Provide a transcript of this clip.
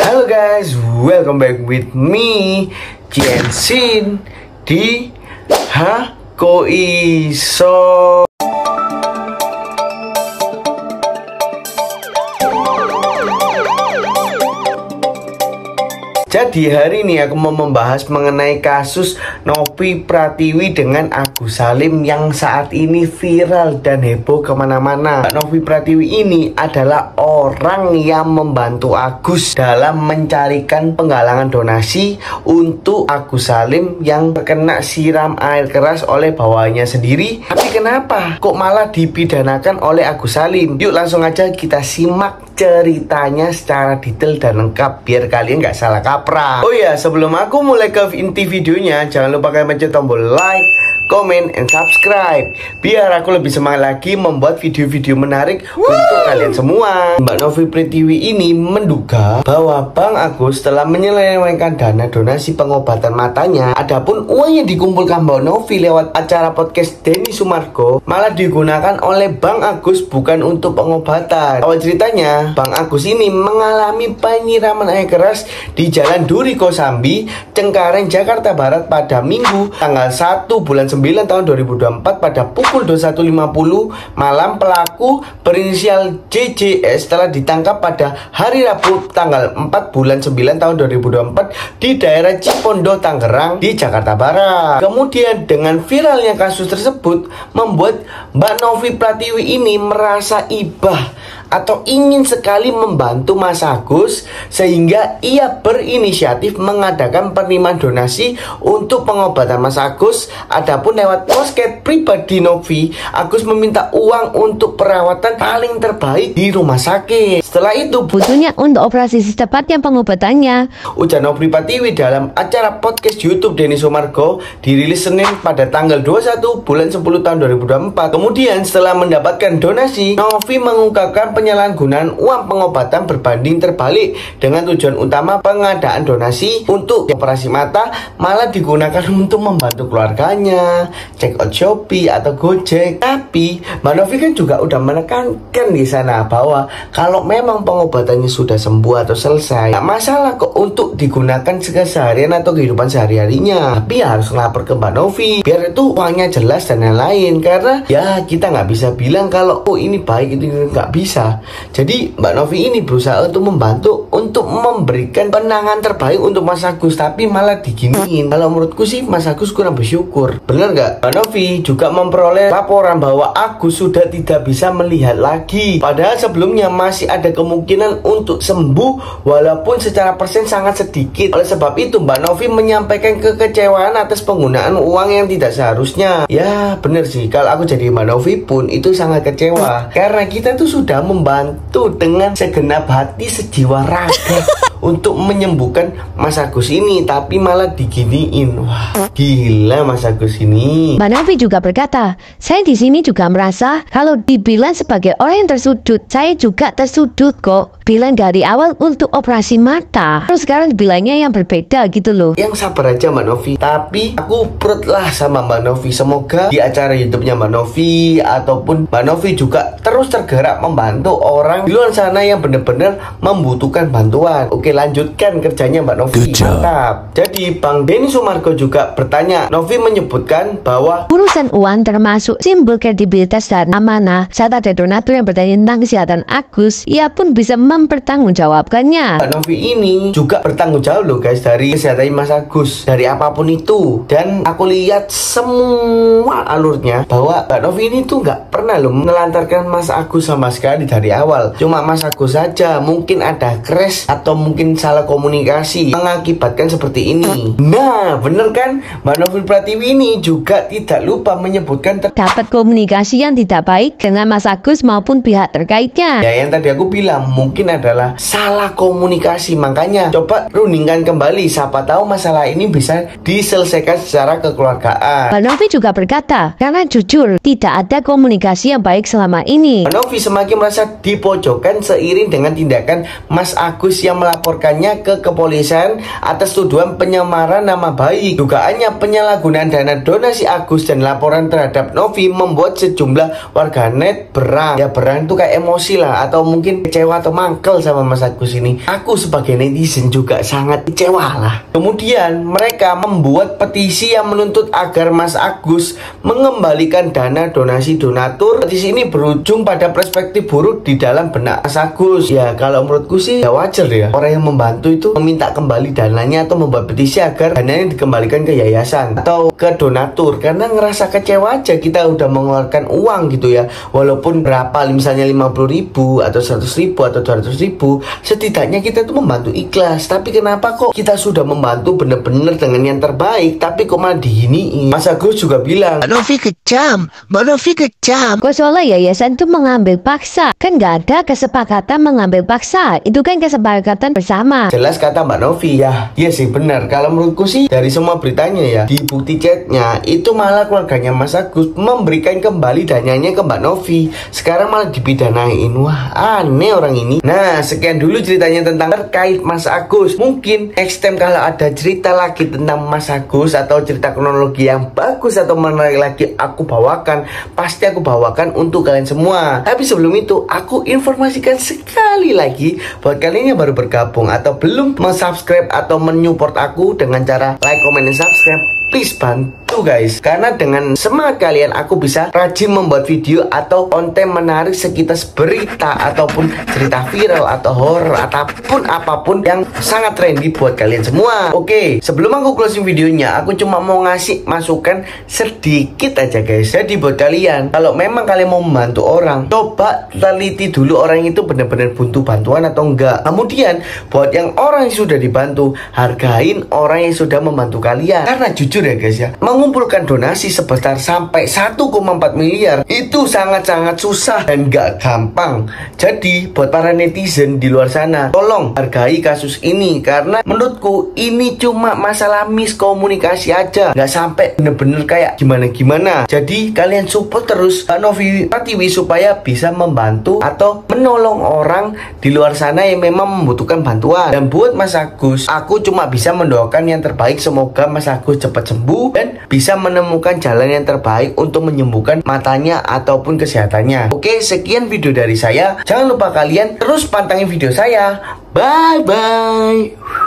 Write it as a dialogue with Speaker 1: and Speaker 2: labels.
Speaker 1: Halo guys, welcome back with me Jensin di Hakoiso. Jadi hari ini aku mau membahas mengenai kasus Novi Pratiwi dengan Agus Salim yang saat ini viral dan heboh kemana-mana. Novi Pratiwi ini adalah orang yang membantu Agus dalam mencarikan penggalangan donasi untuk Agus Salim yang terkena siram air keras oleh bawahannya sendiri. Tapi kenapa kok malah dipidanakan oleh Agus Salim? Yuk langsung aja kita simak ceritanya secara detail dan lengkap biar kalian nggak salah kaprah. Oh ya, sebelum aku mulai ke inti videonya, jangan lupa kalian pencet tombol like, comment, and subscribe biar aku lebih semangat lagi membuat video-video menarik untuk kalian semua. Mbak Novi Pratiwi ini menduga bahwa Bang Agus telah menyelewengkan dana donasi pengobatan matanya. Adapun uang yang dikumpulkan Mbak Novi lewat acara podcast Denny Sumargo malah digunakan oleh Bang Agus bukan untuk pengobatan. Awal ceritanya, Bang Agus ini mengalami penyiraman air keras di Jalan Duri Kosambi, Cengkareng, Jakarta Barat pada Minggu tanggal 1 bulan 9 tahun 2024 pada pukul 21.50 malam. Pelaku berinisial JJS telah ditangkap pada hari Rabu tanggal 4 bulan 9 tahun 2024 di daerah Cipondo, Tangerang di Jakarta Barat. Kemudian dengan viralnya kasus tersebut membuat Mbak Novi Pratiwi ini merasa ibah atau ingin sekali membantu Mas Agus sehingga ia berinisiatif mengadakan penerimaan donasi untuk pengobatan Mas Agus. Adapun lewat posket pribadi Novi, Agus meminta uang untuk perawatan paling terbaik di rumah sakit. Setelah itu
Speaker 2: butuhnya untuk operasi secepatnya pengobatannya,
Speaker 1: ujar Novi Pratiwi dalam acara podcast YouTube Denny Sumargo dirilis Senin pada tanggal 21 bulan 10 tahun 2024. Kemudian setelah mendapatkan donasi, Novi mengungkapkan penyalahgunaan uang pengobatan berbanding terbalik dengan tujuan utama pengadaan donasi untuk operasi mata malah digunakan untuk membantu keluarganya, check out Shopee atau Gojek. Tapi Mbak Novi kan juga udah menekankan di sana bahwa kalau memang pengobatannya sudah sembuh atau selesai, nggak masalah kok untuk digunakan keseharian atau kehidupan sehari-harinya. Tapi ya harus ngelapor ke Mbak Novi biar itu uangnya jelas dan lain-lain, karena ya kita nggak bisa bilang kalau oh ini baik itu nggak bisa. Jadi Mbak Novi ini berusaha untuk membantu untuk memberikan penanganan terbaik untuk Mas Agus, tapi malah diginiin. Kalau menurutku sih Mas Agus kurang bersyukur. Bener nggak? Mbak Novi juga memperoleh laporan bahwa Agus sudah tidak bisa melihat lagi, padahal sebelumnya masih ada kemungkinan untuk sembuh walaupun secara persen sangat sedikit. Oleh sebab itu Mbak Novi menyampaikan kekecewaan atas penggunaan uang yang tidak seharusnya. Ya bener sih, kalau aku jadi Mbak Novi pun itu sangat kecewa, karena kita tuh sudah membantu dengan segenap hati sejiwa raga untuk menyembuhkan Mas Agus ini, tapi malah diginiin. Wah, gila Mas Agus ini.
Speaker 2: Mbak Novi juga berkata, saya di sini juga merasa kalau dibilang sebagai orang yang tersudut, saya juga tersudut kok. Bilang dari awal untuk operasi mata, terus sekarang bilangnya yang berbeda gitu loh.
Speaker 1: Yang sabar aja Mbak Novi. Tapi aku perut lah sama Mbak Novi. Semoga di acara YouTube-nya Mbak Novi ataupun Mbak Novi juga terus tergerak membantu orang di luar sana yang benar-benar membutuhkan bantuan. Oke, lanjutkan kerjanya Mbak Novi. Mantap. Jadi Bang Denny Sumargo juga bertanya. Novi menyebutkan bahwa
Speaker 2: urusan uang termasuk simbol kredibilitas dan amanah. Saat ada donatur yang bertanya tentang kesehatan Agus, ia pun bisa mempertanggungjawabkannya.
Speaker 1: Mbak Novi ini juga bertanggung jawab loh guys dari kesehatan Mas Agus, dari apapun itu. Dan aku lihat semua alurnya bahwa Mbak Novi ini tuh nggak pernah loh menelantarkan Mas Agus sama sekali dari awal. Cuma Mas Agus saja mungkin ada crash atau mungkin salah komunikasi mengakibatkan seperti ini. Nah bener kan, Mbak Novi Pratiwi ini juga tidak lupa menyebutkan
Speaker 2: terdapat komunikasi yang tidak baik dengan Mas Agus maupun pihak terkaitnya.
Speaker 1: Ya yang tadi aku bilang mungkin adalah salah komunikasi. Makanya coba rundingkan kembali, siapa tahu masalah ini bisa diselesaikan secara kekeluargaan.
Speaker 2: Mbak Novi juga berkata, karena jujur tidak ada komunikasi yang baik selama ini.
Speaker 1: Mbak Novi semakin merasa dipojokkan seiring dengan tindakan Mas Agus yang melapor melaporkannya ke kepolisian atas tuduhan penyamaran nama baik. Dugaannya penyalahgunaan dana donasi Agus dan laporan terhadap Novi membuat sejumlah warganet berang. Ya berang itu kayak emosi lah, atau mungkin kecewa atau mangkel sama Mas Agus ini. Aku sebagai netizen juga sangat kecewa lah. Kemudian mereka membuat petisi yang menuntut agar Mas Agus mengembalikan dana donasi donatur. Petisi ini berujung pada perspektif buruk di dalam benak Mas Agus. Ya kalau menurutku sih ya wajar ya, orang yang membantu itu meminta kembali dananya atau membuat petisi agar dananya dikembalikan ke yayasan atau ke donatur, karena ngerasa kecewa aja kita udah mengeluarkan uang gitu ya, walaupun berapa, misalnya 50.000 atau 100.000 atau 200.000, setidaknya kita tuh membantu ikhlas. Tapi kenapa kok kita sudah membantu bener-bener dengan yang terbaik tapi kok malah dihiniin? Mas Agus juga bilang
Speaker 3: Mbak Novi kejam.
Speaker 2: Kok soalnya yayasan tuh mengambil paksa? Kan gak ada kesepakatan mengambil paksa. Itu kan kesepakatan bersama.
Speaker 1: jelas kata Mbak Novi ya. Iya sih benar. Kalau menurutku sih dari semua beritanya ya, di bukti chatnya itu malah keluarganya Mas Agus memberikan kembali dananya ke Mbak Novi. Sekarang malah dipidanain. Wah aneh orang ini. Nah sekian dulu ceritanya tentang terkait Mas Agus. Mungkin next time kalau ada cerita lagi tentang Mas Agus atau cerita kronologi yang bagus atau menarik lagi, aku bawakan. Pasti aku bawakan untuk kalian semua. Tapi sebelum itu aku informasikan sekali lagi buat kalian yang baru bergabung atau belum subscribe atau menyupport aku dengan cara like, comment, dan subscribe, please bantu guys, karena dengan semangat kalian aku bisa rajin membuat video atau konten menarik sekitar berita ataupun cerita viral atau horror ataupun apapun yang sangat trendy buat kalian semua. Oke, sebelum aku closing videonya, aku cuma mau ngasih masukan sedikit aja guys. Jadi buat kalian, kalau memang kalian mau membantu orang, coba teliti dulu orang itu benar-benar butuh bantuan atau enggak. Kemudian buat yang orang yang sudah dibantu, hargain orang yang sudah membantu kalian. Karena jujur ya guys ya, mengumpulkan donasi sebesar sampai 1,4 miliar itu sangat-sangat susah dan gak gampang. Jadi buat para netizen di luar sana, tolong hargai kasus ini, karena menurutku ini cuma masalah miskomunikasi aja, gak sampai bener-bener kayak gimana-gimana. Jadi kalian support terus Mbak Novi Pratiwi supaya bisa membantu atau menolong orang di luar sana yang memang membutuhkan bantuan. Dan buat Mas Agus, aku cuma bisa mendoakan yang terbaik. Semoga Mas Agus cepat sembuh dan bisa menemukan jalan yang terbaik untuk menyembuhkan matanya ataupun kesehatannya. Oke, sekian video dari saya. Jangan lupa kalian terus pantangin video saya. Bye bye.